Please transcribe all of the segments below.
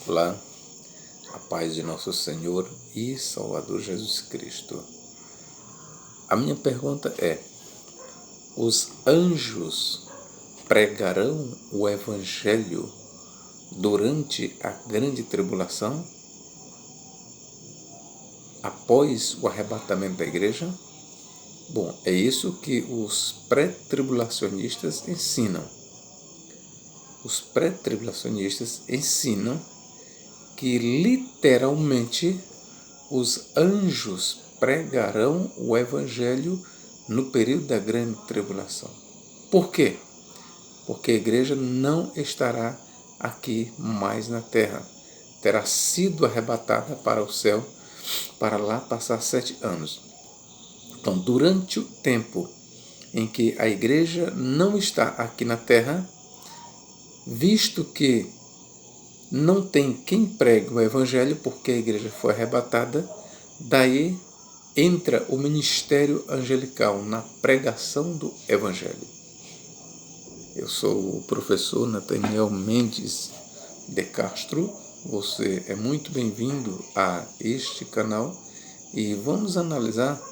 Olá, a paz de nosso Senhor e Salvador Jesus Cristo. A minha pergunta é: os anjos pregarão o Evangelho durante a grande tribulação, após o arrebatamento da igreja? Bom, é isso que os pré-tribulacionistas ensinam. Os pré-tribulacionistas ensinam que literalmente os anjos pregarão o Evangelho no período da grande tribulação. Por quê? Porque a igreja não estará aqui mais na terra. Terá sido arrebatada para o céu, para lá passar 7 anos. Então, durante o tempo em que a igreja não está aqui na terra, visto que não tem quem pregue o Evangelho, porque a igreja foi arrebatada, daí entra o ministério angelical na pregação do Evangelho. Eu sou o professor Nathaniel Mendes de Castro, você é muito bem-vindo a este canal e vamos analisar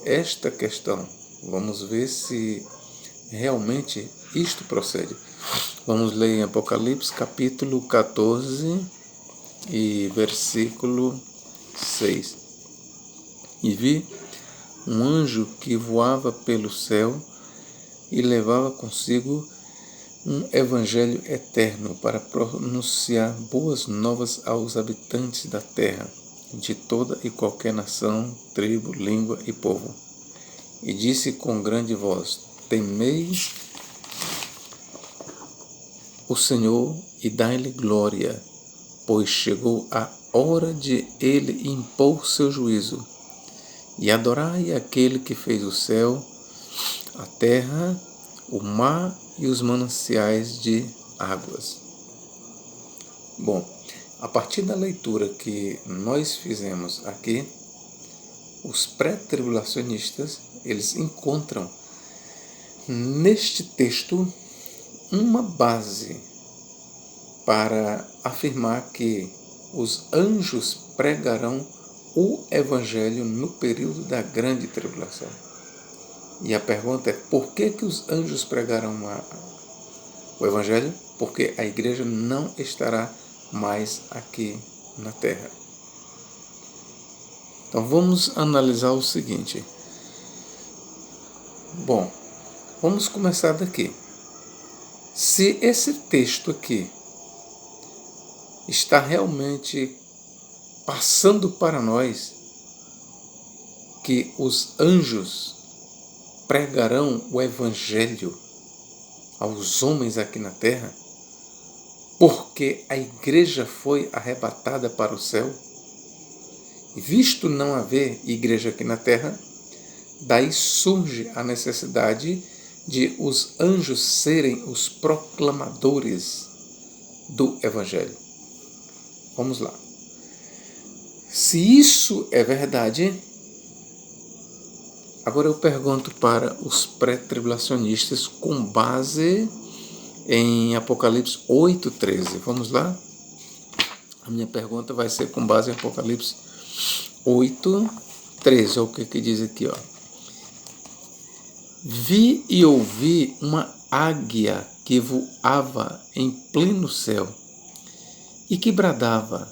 esta questão. Vamos ver se realmente isto procede. Vamos ler em Apocalipse capítulo 14 e versículo 6. E vi um anjo que voava pelo céu e levava consigo um evangelho eterno para pronunciar boas novas aos habitantes da terra, de toda e qualquer nação, tribo, língua e povo. E disse com grande voz: temei o Senhor e dai-lhe glória, pois chegou a hora de ele impor seu juízo. E adorai aquele que fez o céu, a terra, o mar e os mananciais de águas. Bom, a partir da leitura que nós fizemos aqui, os pré-tribulacionistas, eles encontram neste texto uma base para afirmar que os anjos pregarão o Evangelho no período da grande tribulação. E a pergunta é: por que os anjos pregarão o Evangelho? Porque a igreja não estará mais aqui na terra. Então vamos analisar o seguinte. Bom, vamos começar daqui. Se esse texto aqui está realmente passando para nós que os anjos pregarão o Evangelho aos homens aqui na terra, porque a igreja foi arrebatada para o céu, e visto não haver igreja aqui na terra, daí surge a necessidade de os anjos serem os proclamadores do Evangelho. Vamos lá. Se isso é verdade, agora eu pergunto para os pré-tribulacionistas com base em Apocalipse 8:13. Vamos lá? A minha pergunta vai ser com base em Apocalipse 8:13. Olha o que diz aqui, ó. Vi e ouvi uma águia que voava em pleno céu e que bradava: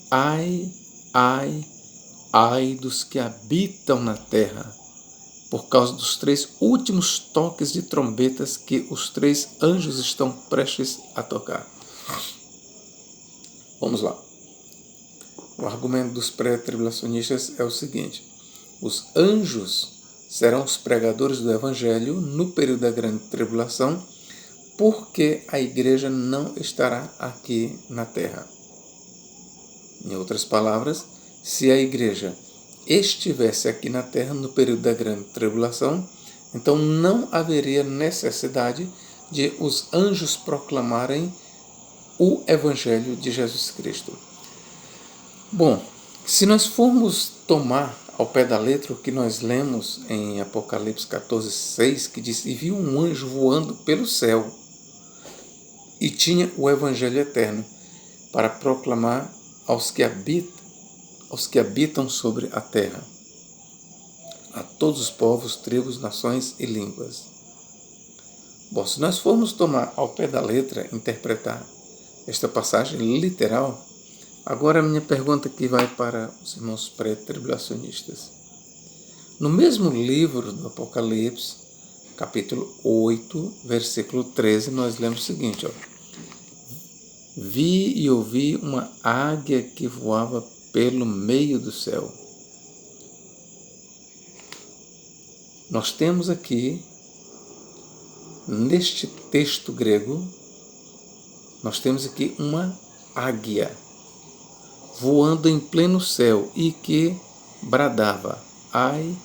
ai, ai, ai dos que habitam na terra, por causa dos 3 últimos toques de trombetas que os 3 anjos estão prestes a tocar. Vamos lá. O argumento dos pré-tribulacionistas é o seguinte: os anjos serão os pregadores do Evangelho no período da grande tribulação, porque a igreja não estará aqui na terra. Em outras palavras, se a igreja estivesse aqui na terra no período da grande tribulação, então não haveria necessidade de os anjos proclamarem o Evangelho de Jesus Cristo. Bom, se nós formos tomar ao pé da letra o que nós lemos em Apocalipse 14:6, que diz: e viu um anjo voando pelo céu e tinha o Evangelho eterno. para proclamar aos que habitam sobre a terra, a todos os povos, tribos, nações e línguas. Bom, se nós formos tomar ao pé da letra, interpretar esta passagem literal, agora a minha pergunta aqui vai para os irmãos pré-tribulacionistas. No mesmo livro do Apocalipse, capítulo 8, versículo 13, nós lemos o seguinte, ó: Vi e ouvi uma águia que voava pelo meio do céu. Nós temos aqui, neste texto grego, nós temos aqui uma águia voando em pleno céu e que bradava: ai,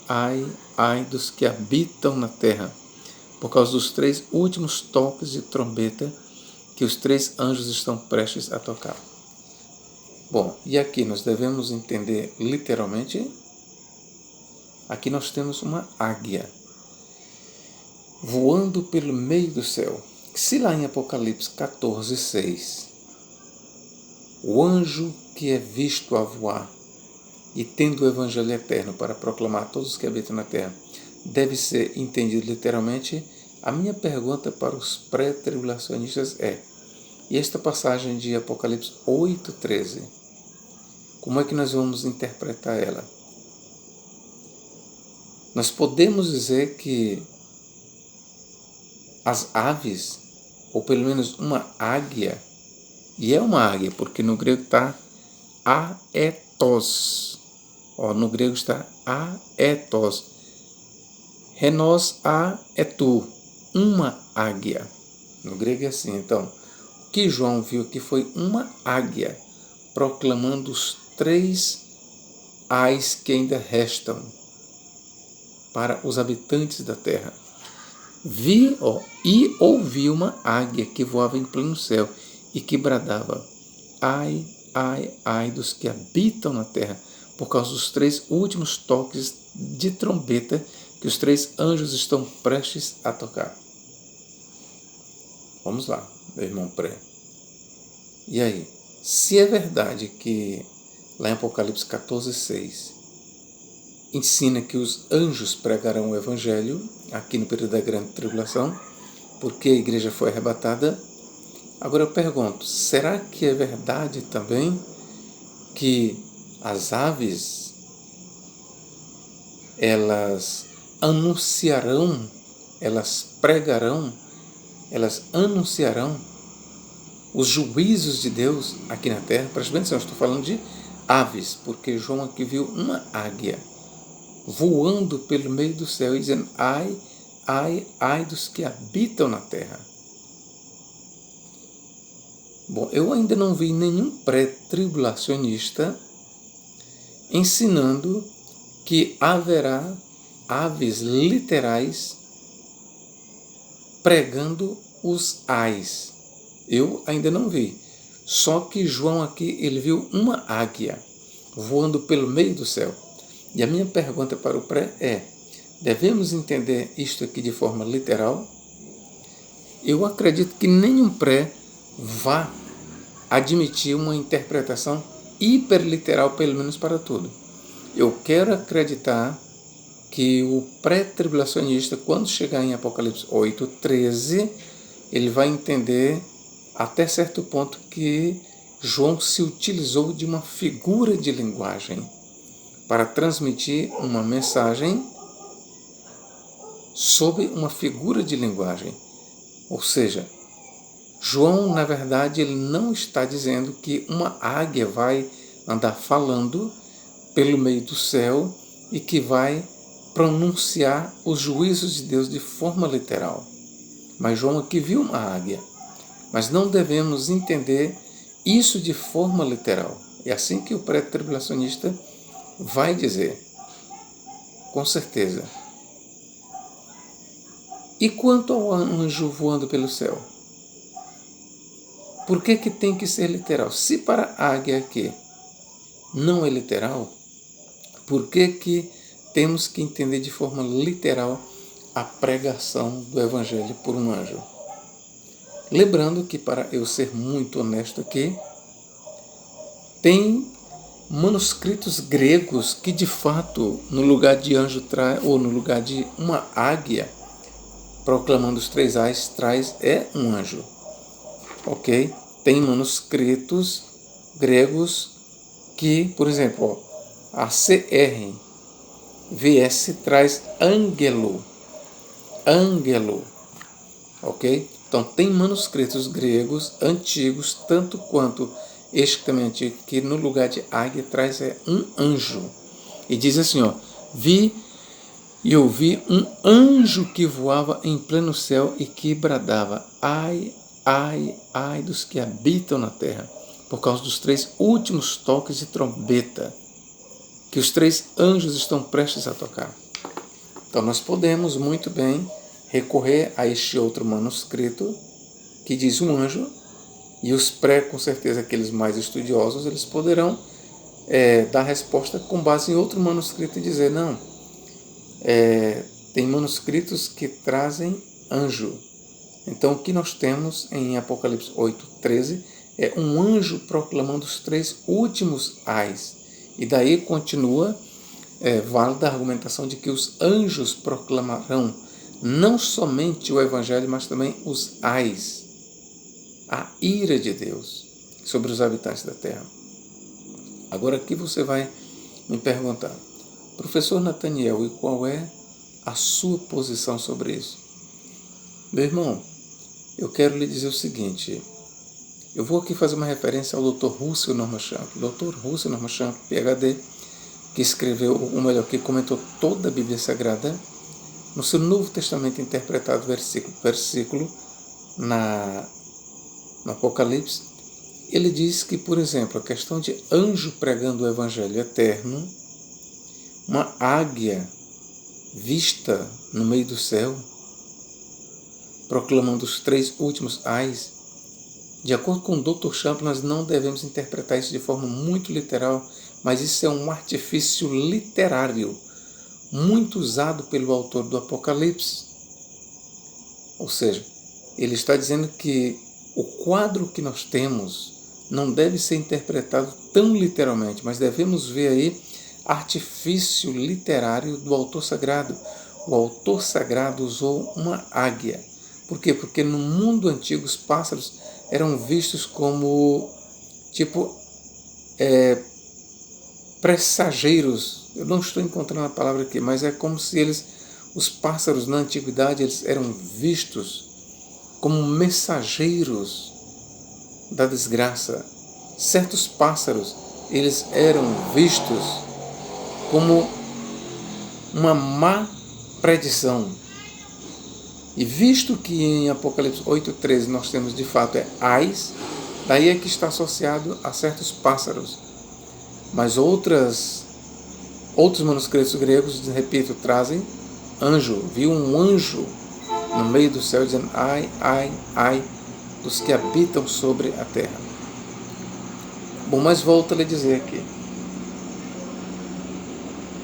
ai, ai dos que habitam na terra, por causa dos 3 últimos toques de trombeta que os 3 anjos estão prestes a tocar. Bom, e aqui nós devemos entender literalmente. Aqui nós temos uma águia voando pelo meio do céu. Se lá em Apocalipse 14, 6, o anjo que é visto a voar e tendo o evangelho eterno para proclamar a todos os que habitam na terra, deve ser entendido literalmente, a minha pergunta para os pré-tribulacionistas é: e esta passagem de Apocalipse 8, 13, como é que nós vamos interpretar ela? Nós podemos dizer que as aves, ou pelo menos uma águia, e é uma águia, porque no grego está aetos, no grego está aetos, renos aetu, uma águia, no grego é assim. Então, o que João viu aqui foi uma águia, proclamando os 3 ais que ainda restam para os habitantes da terra. Vi e ouvi uma águia que voava em pleno céu e que bradava: ai, ai, ai dos que habitam na terra, por causa dos 3 últimos toques de trombeta que os 3 anjos estão prestes a tocar. Vamos lá, meu irmão pré. E aí? Se é verdade que lá em Apocalipse 14, 6, ensina que os anjos pregarão o evangelho aqui no período da grande tribulação, porque a igreja foi arrebatada. Agora eu pergunto, será que é verdade também que as aves, elas anunciarão, elas pregarão, elas anunciarão os juízos de Deus aqui na terra? Preste bem atenção, eu estou falando de aves, porque João aqui viu uma águia voando pelo meio do céu e dizendo: ai, ai, ai dos que habitam na terra. Bom, eu ainda não vi nenhum pré-tribulacionista ensinando que haverá aves literais pregando os ais. Eu ainda não vi. Só que João aqui, ele viu uma águia voando pelo meio do céu. E a minha pergunta para o pré é: devemos entender isto aqui de forma literal? Eu acredito que nenhum pré vá admitir uma interpretação hiperliteral, pelo menos para tudo. Eu quero acreditar que o pré-tribulacionista, quando chegar em Apocalipse 8, 13, ele vai entender até certo ponto que João se utilizou de uma figura de linguagem para transmitir uma mensagem sob uma figura de linguagem. Ou seja, João, na verdade, ele não está dizendo que uma águia vai andar falando pelo meio do céu e que vai pronunciar os juízos de Deus de forma literal. Mas João aqui viu uma águia. Mas não devemos entender isso de forma literal. É assim que o pré-tribulacionista vai dizer, com certeza. E quanto ao anjo voando pelo céu? Por que tem que ser literal? Se para a águia aqui não é literal, por que temos que entender de forma literal a pregação do evangelho por um anjo? Lembrando que, para eu ser muito honesto aqui, Tem manuscritos gregos que, de fato, no lugar de anjo ou no lugar de uma águia proclamando os 3 ais, traz um anjo. Ok? Tem manuscritos gregos que, por exemplo, a CR VS traz ângelo. Ok? Então, tem manuscritos gregos antigos, tanto quanto este também antigo, que no lugar de águia traz um anjo. E diz assim, ó, vi e ouvi um anjo que voava em pleno céu e que bradava, ai, ai, ai dos que habitam na terra, por causa dos 3 últimos toques de trombeta, que os 3 anjos estão prestes a tocar. Então, nós podemos muito bem recorrer a este outro manuscrito que diz um anjo, e os com certeza, aqueles mais estudiosos, eles poderão dar resposta com base em outro manuscrito e dizer, não, tem manuscritos que trazem anjo. Então, o que nós temos em Apocalipse 8:13 é um anjo proclamando os 3 últimos ais. E daí continua válida a argumentação de que os anjos proclamarão não somente o Evangelho, mas também os ais, a ira de Deus sobre os habitantes da terra. Agora aqui você vai me perguntar, professor Nathaniel, e qual é a sua posição sobre isso? Meu irmão, eu quero lhe dizer o seguinte, eu vou aqui fazer uma referência ao Dr. Russell Norman Champ. Dr. Russell Norman Champ, PhD, que escreveu, ou melhor, que comentou toda a Bíblia Sagrada, no seu Novo Testamento interpretado versículo por versículo, no Apocalipse, ele diz que, por exemplo, a questão de anjo pregando o Evangelho eterno, uma águia vista no meio do céu, proclamando os 3 últimos ais, de acordo com o Dr. Champ, nós não devemos interpretar isso de forma muito literal, mas isso é um artifício literário, muito usado pelo autor do Apocalipse. Ou seja, ele está dizendo que o quadro que nós temos não deve ser interpretado tão literalmente, mas devemos ver aí artifício literário do autor sagrado. O autor sagrado usou uma águia. Por quê? Porque no mundo antigo os pássaros eram vistos como pressageiros. Eu não estou encontrando a palavra aqui, mas é como se os pássaros na antiguidade, eles eram vistos como mensageiros da desgraça. Certos pássaros, eles eram vistos como uma má predição. E visto que em Apocalipse 8:13 nós temos de fato ais, daí é que está associado a certos pássaros. Mas outros manuscritos gregos, repito, trazem anjo. Viu um anjo no meio do céu dizendo ai, ai, ai dos que habitam sobre a terra. Bom, mas volto a lhe dizer aqui.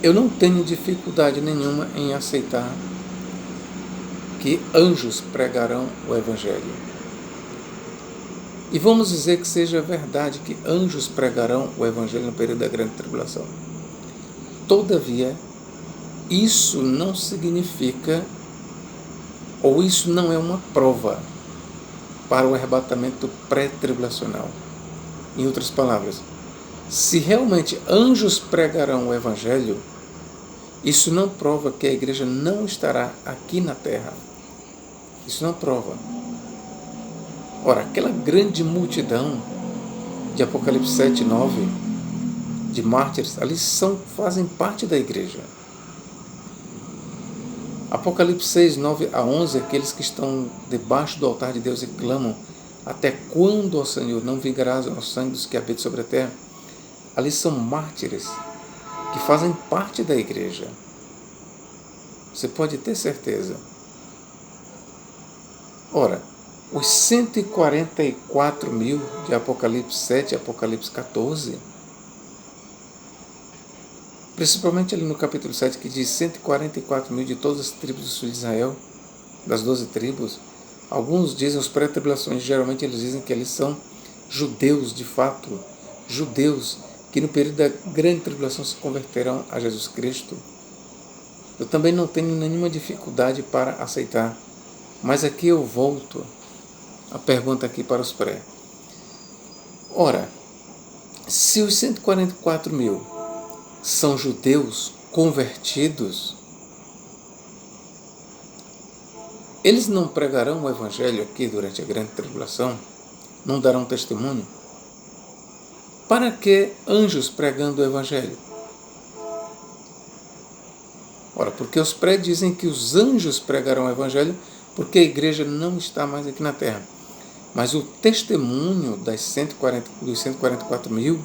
Eu não tenho dificuldade nenhuma em aceitar que anjos pregarão o Evangelho. E vamos dizer que seja verdade que anjos pregarão o Evangelho no período da grande tribulação. Todavia, isso não significa, ou isso não é uma prova para o arrebatamento pré-tribulacional. Em outras palavras, se realmente anjos pregarão o Evangelho, isso não prova que a igreja não estará aqui na terra. Isso não prova. Ora, aquela grande multidão de Apocalipse 7:9, de mártires, ali fazem parte da igreja. Apocalipse 6:9-11, aqueles que estão debaixo do altar de Deus e clamam, até quando, ó Senhor, não vingarás o sangue dos que habitam sobre a terra? Ali são mártires que fazem parte da igreja. Você pode ter certeza. Ora, os 144 mil de Apocalipse 7 e Apocalipse 14, principalmente ali no capítulo 7, que diz 144 mil de todas as tribos do sul de Israel, das 12 tribos, alguns dizem, os pré-tribulações, geralmente eles dizem que eles são judeus de fato, judeus que no período da grande tribulação se converterão a Jesus Cristo. Eu também não tenho nenhuma dificuldade para aceitar. Mas aqui eu volto a pergunta aqui para os pré. Ora, se os 144 mil são judeus convertidos, eles não pregarão o evangelho aqui durante a grande tribulação? Não darão testemunho? Para que anjos pregando o evangelho? Ora, porque os pré dizem que os anjos pregarão o evangelho porque a igreja não está mais aqui na terra. Mas o testemunho dos 144 mil,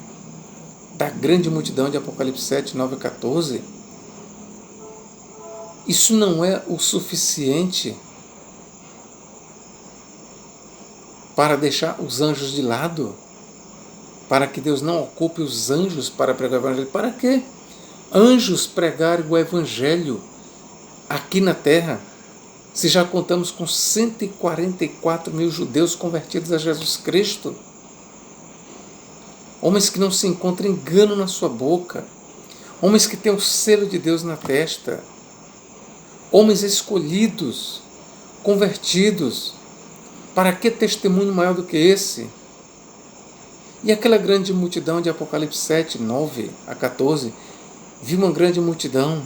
da grande multidão de Apocalipse 7, 9 e 14, isso não é o suficiente para deixar os anjos de lado? Para que Deus não ocupe os anjos para pregar o evangelho? Para quê? Anjos pregarem o evangelho aqui na terra, se já contamos com 144 mil judeus convertidos a Jesus Cristo? Homens que não se encontram engano na sua boca, homens que têm o selo de Deus na testa, homens escolhidos, convertidos. Para que testemunho maior do que esse? E aquela grande multidão de Apocalipse 7, 9 a 14, viu uma grande multidão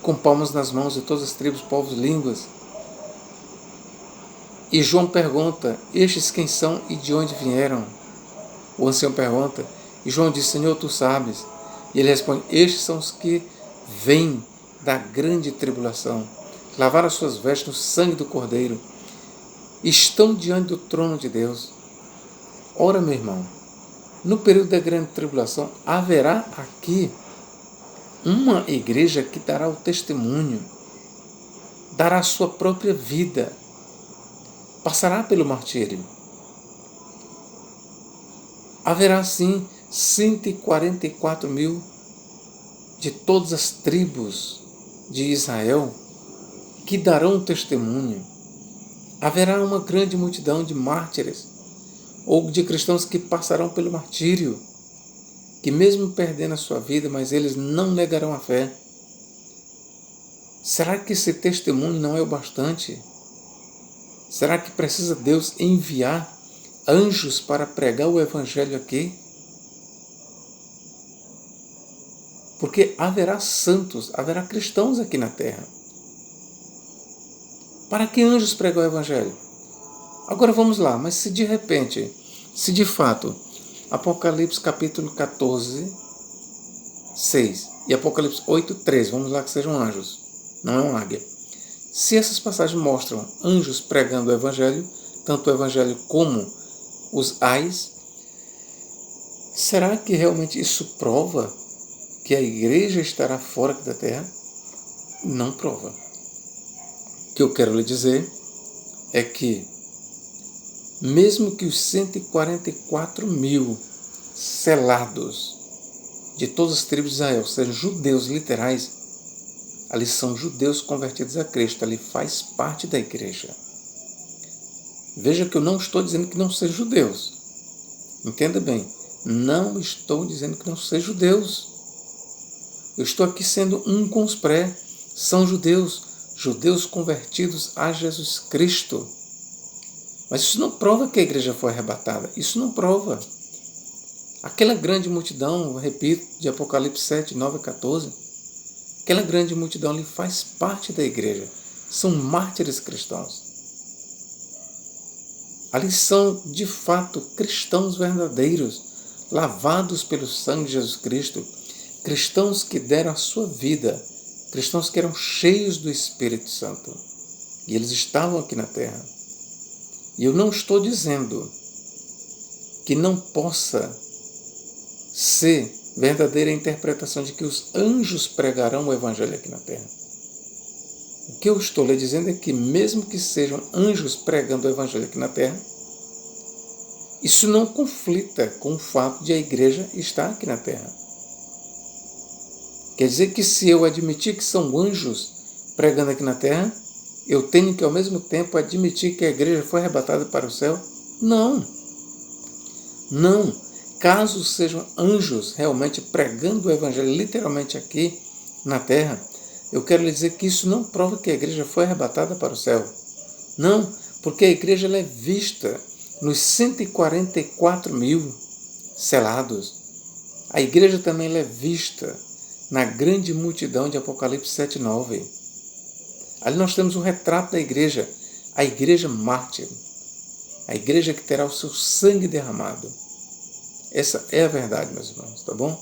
com palmas nas mãos de todas as tribos, povos, línguas. E João pergunta: estes quem são e de onde vieram? O ancião pergunta, e João diz: Senhor, tu sabes. E ele responde: estes são os que vêm da grande tribulação, lavaram as suas vestes no sangue do Cordeiro, estão diante do trono de Deus. Ora, meu irmão, no período da grande tribulação haverá aqui uma igreja que dará o testemunho, dará a sua própria vida, passará pelo martírio. Haverá sim 144 mil de todas as tribos de Israel que darão testemunho. Haverá uma grande multidão de mártires ou de cristãos que passarão pelo martírio, que mesmo perdendo a sua vida, mas eles não negarão a fé. Será que esse testemunho não é o bastante? Será que precisa Deus enviar anjos para pregar o evangelho aqui? Porque haverá santos, haverá cristãos aqui na terra. Para que anjos pregar o evangelho? Agora vamos lá, mas se de repente, se de fato, Apocalipse capítulo 14, 6 e Apocalipse 8, 3, vamos lá que sejam anjos, não é uma águia. Se essas passagens mostram anjos pregando o evangelho, tanto o evangelho como os ais, será que realmente isso prova que a igreja estará fora da terra? Não prova. O que eu quero lhe dizer é que, mesmo que os 144 mil selados de todas as tribos de Israel sejam judeus literais, ali são judeus convertidos a Cristo, ali faz parte da igreja. Veja que eu não estou dizendo que não sejam judeus. Entenda bem, não estou dizendo que não sejam judeus. Eu estou aqui sendo um com os pré, são judeus, judeus convertidos a Jesus Cristo. Mas isso não prova que a igreja foi arrebatada, isso não prova. Aquela grande multidão, repito, de Apocalipse 7, 9 e 14, aquela grande multidão ali faz parte da igreja, são mártires cristãos. Ali são, de fato, cristãos verdadeiros, lavados pelo sangue de Jesus Cristo, cristãos que deram a sua vida, cristãos que eram cheios do Espírito Santo. E eles estavam aqui na terra. E eu não estou dizendo que não possa ser verdadeira interpretação de que os anjos pregarão o evangelho aqui na terra. O que eu estou lhe dizendo é que, mesmo que sejam anjos pregando o evangelho aqui na terra, isso não conflita com o fato de a igreja estar aqui na terra. Quer dizer que, se eu admitir que são anjos pregando aqui na terra, eu tenho que ao mesmo tempo admitir que a igreja foi arrebatada para o céu? Não. Não. caso sejam anjos realmente pregando o Evangelho literalmente aqui na terra, eu quero lhe dizer que isso não prova que a igreja foi arrebatada para o céu. Não, porque a igreja ela é vista nos 144 mil selados. A igreja também ela é vista na grande multidão de Apocalipse 7:9. Ali nós temos um retrato da igreja, a igreja mártir, a igreja que terá o seu sangue derramado. Essa é a verdade, meus irmãos, tá bom?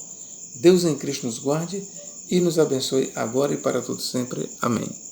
Deus em Cristo nos guarde e nos abençoe agora e para todo sempre. Amém.